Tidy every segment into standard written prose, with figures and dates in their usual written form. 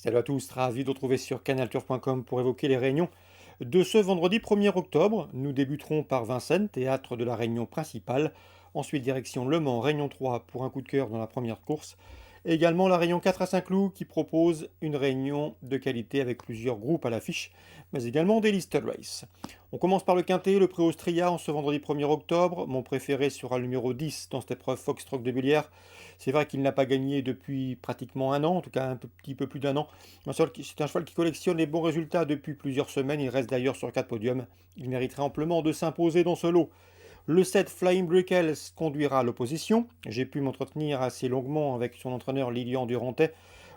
Salut à tous, ravi de vous retrouver sur canalturf.com pour évoquer les réunions de ce vendredi 1er octobre. Nous débuterons par Vincennes, théâtre de la réunion principale. Ensuite, direction Le Mans, réunion 3 pour un coup de cœur dans la première course. Et également la réunion 4 à Saint-Cloud qui propose une réunion de qualité avec plusieurs groupes à l'affiche, mais également des listed races. On commence par le quintet, le prix Austria en ce vendredi 1er octobre. Mon préféré sera le numéro 10 dans cette épreuve, Foxtrot de Bullière. C'est vrai qu'il n'a pas gagné depuis pratiquement un an, en tout cas petit peu plus d'un an. C'est un cheval qui collectionne les bons résultats depuis plusieurs semaines. Il reste d'ailleurs sur 4 podiums. Il mériterait amplement de s'imposer dans ce lot. Le 7 Flying Brickles conduira à l'opposition. J'ai pu m'entretenir assez longuement avec son entraîneur Lilian Durantet.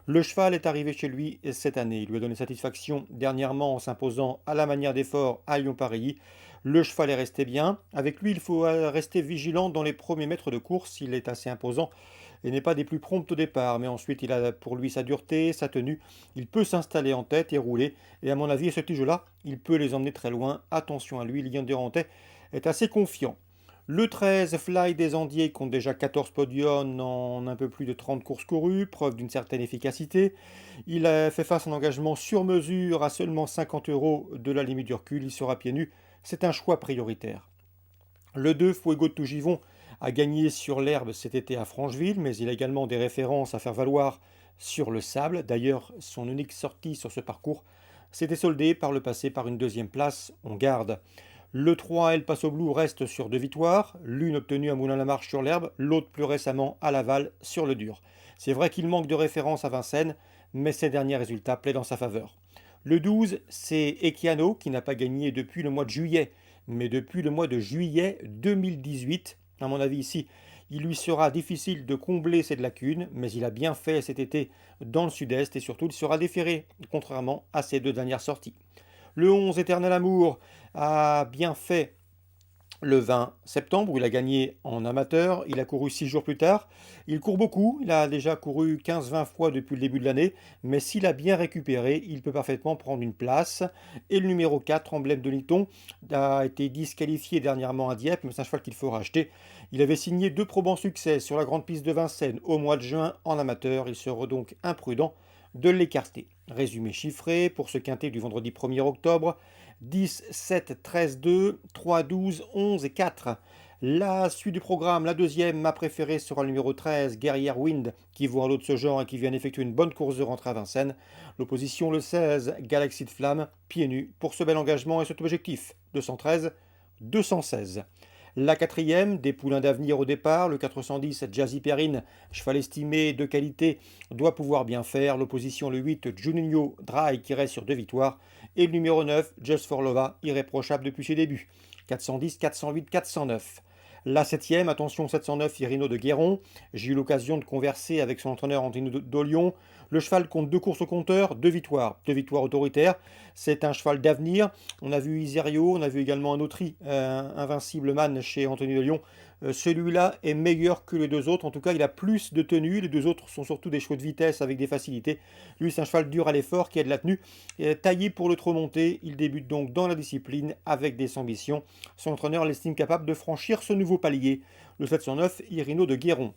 Le cheval est arrivé chez lui cette année. Il lui a donné satisfaction dernièrement en s'imposant à la manière d'effort à Lyon-Paris. Le cheval est resté bien. Avec lui, il faut rester vigilant dans les premiers mètres de course. Il est assez imposant et n'est pas des plus prompts au départ. Mais ensuite, il a pour lui sa dureté, sa tenue. Il peut s'installer en tête et rouler. Et à mon avis, à ce petit jeu-là, il peut les emmener très loin. Attention à lui, Lilian Durantet est assez confiant. Le 13, Fly des Andiers, compte déjà 14 podiums en un peu plus de 30 courses courues, preuve d'une certaine efficacité. Il a fait face à un engagement sur mesure à seulement 50 euros de la limite du recul. Il sera pieds nus. C'est un choix prioritaire. Le 2, Fuego de Tougivon, a gagné sur l'herbe cet été à Francheville, mais il a également des références à faire valoir sur le sable. D'ailleurs, son unique sortie sur ce parcours s'était soldée par le passé par une deuxième place. On garde. Le 3, El Paso Blue, reste sur 2 victoires, l'une obtenue à Moulins-la-Marche sur l'herbe, l'autre plus récemment à Laval sur le dur. C'est vrai qu'il manque de référence à Vincennes, mais ses derniers résultats plaident en sa faveur. Le 12, c'est Equiano qui n'a pas gagné depuis le mois de juillet, mais depuis le mois de juillet 2018. À mon avis ici, il lui sera difficile de combler cette lacune, mais il a bien fait cet été dans le sud-est et surtout il sera déféré, contrairement à ses 2 dernières sorties. Le 11, Éternel Amour, a bien fait le 20 septembre où il a gagné en amateur. Il a couru 6 jours plus tard. Il court beaucoup. Il a déjà couru 15-20 fois depuis le début de l'année. Mais s'il a bien récupéré, il peut parfaitement prendre une place. Et le numéro 4, Emblème de Liton, a été disqualifié dernièrement à Dieppe, mais c'est un cheval qu'il faut racheter. Il avait signé 2 probants succès sur la grande piste de Vincennes au mois de juin en amateur. Il sera donc imprudent de l'écarter. Résumé chiffré pour ce quintet du vendredi 1er octobre. 10, 7, 13, 2, 3, 12, 11 et 4. La suite du programme, la deuxième, ma préférée, sera le numéro 13, Guerrière Wind, qui voit un lot de ce genre et qui vient d'effectuer une bonne course de rentrée à Vincennes. L'opposition, le 16, Galaxy de Flamme, pieds nus, pour ce bel engagement et cet objectif. 213, 216. La quatrième, des poulains d'avenir au départ, le 410 Jazzy Perrine, cheval estimé de qualité, doit pouvoir bien faire. L'opposition, le 8 Juninho Dry qui reste sur 2 victoires. Et le numéro 9, Just for Lova, irréprochable depuis ses débuts. 410, 408, 409. La septième, attention 709, Irino de Guéron. J'ai eu l'occasion de converser avec son entraîneur Antonio Dolion. Le cheval compte 2 courses au compteur, 2 victoires. 2 victoires autoritaires. C'est un cheval d'avenir. On a vu Iserio, on a vu également un Autry, Invincible Man chez Antonio Dolion. Celui-là est meilleur que les 2 autres. En tout cas, il a plus de tenue. Les 2 autres sont surtout des chevaux de vitesse avec des facilités. Lui, c'est un cheval dur à l'effort qui a de la tenue. Taillé pour le trop monter, il débute donc dans la discipline avec des ambitions. Son entraîneur l'estime capable de franchir ce nouveau palier. Le 709, Irino de Guéron.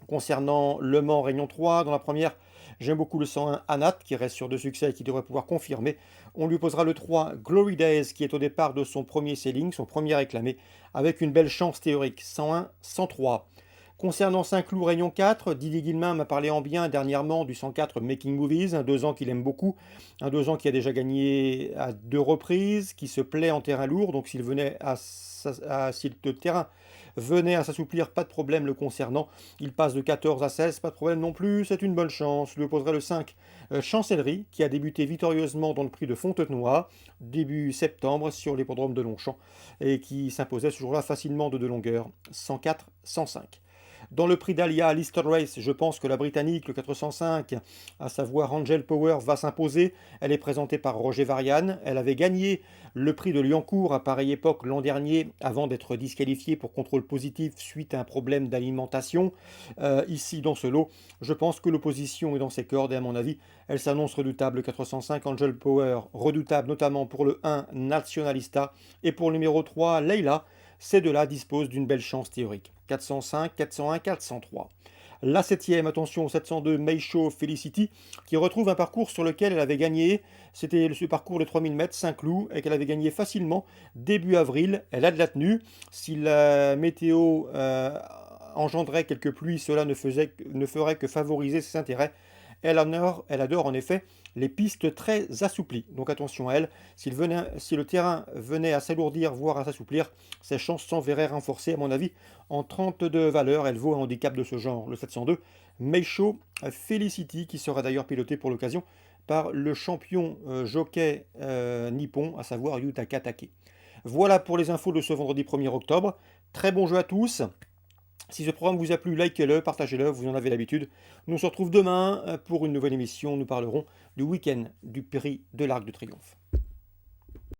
Concernant Le Mans Réunion 3, dans la première, j'aime beaucoup le 101 Anat qui reste sur 2 succès et qui devrait pouvoir confirmer. On lui posera le 3 Glory Days qui est au départ de son premier sailing, son premier réclamé, avec une belle chance théorique. 101, 103. Concernant Saint-Cloud Réunion 4, Didier Guillemin m'a parlé en bien dernièrement du 104 Making Movies, un 2 ans qu'il aime beaucoup, un 2 ans qui a déjà gagné à 2 reprises, qui se plaît en terrain lourd, donc si le terrain venait à s'assouplir, pas de problème le concernant. Il passe de 14 à 16, pas de problème non plus, c'est une bonne chance. Je lui opposerai le 5, Chancellerie, qui a débuté victorieusement dans le prix de Fontenoy, début septembre, sur l'hippodrome de Longchamp, et qui s'imposait ce jour-là facilement de longueur, 104, 105. Dans le prix d'Alia Lister Race, je pense que la Britannique, le 405, à savoir Angel Power, va s'imposer. Elle est présentée par Roger Varian. Elle avait gagné le prix de Liancourt à pareille époque l'an dernier, avant d'être disqualifiée pour contrôle positif suite à un problème d'alimentation. Ici, dans ce lot, je pense que l'opposition est dans ses cordes et à mon avis, elle s'annonce redoutable. Le 405 Angel Power, redoutable notamment pour le 1 Nationalista et pour le numéro 3 Leila. Ces 2-là disposent d'une belle chance théorique. 405, 401, 403. La septième, attention, 702 Meisho Felicity, qui retrouve un parcours sur lequel elle avait gagné. C'était ce parcours de 3000 mètres, Saint-Cloud, et qu'elle avait gagné facilement début avril. Elle a de la tenue. Si la météo engendrait quelques pluies, cela ne ferait que favoriser ses intérêts. Elle adore en effet les pistes très assouplies. Donc attention à elle, si le terrain venait à s'alourdir, voire à s'assouplir, ses chances s'enverraient renforcées à mon avis. En 32 valeurs, elle vaut un handicap de ce genre, le 702 Meisho Felicity, qui sera d'ailleurs piloté pour l'occasion par le champion jockey nippon, à savoir Yutaka Take. Voilà pour les infos de ce vendredi 1er octobre. Très bon jeu à tous. Si ce programme vous a plu, likez-le, partagez-le, vous en avez l'habitude. Nous on se retrouve demain pour une nouvelle émission. Nous parlerons du week-end du Prix de l'Arc de Triomphe.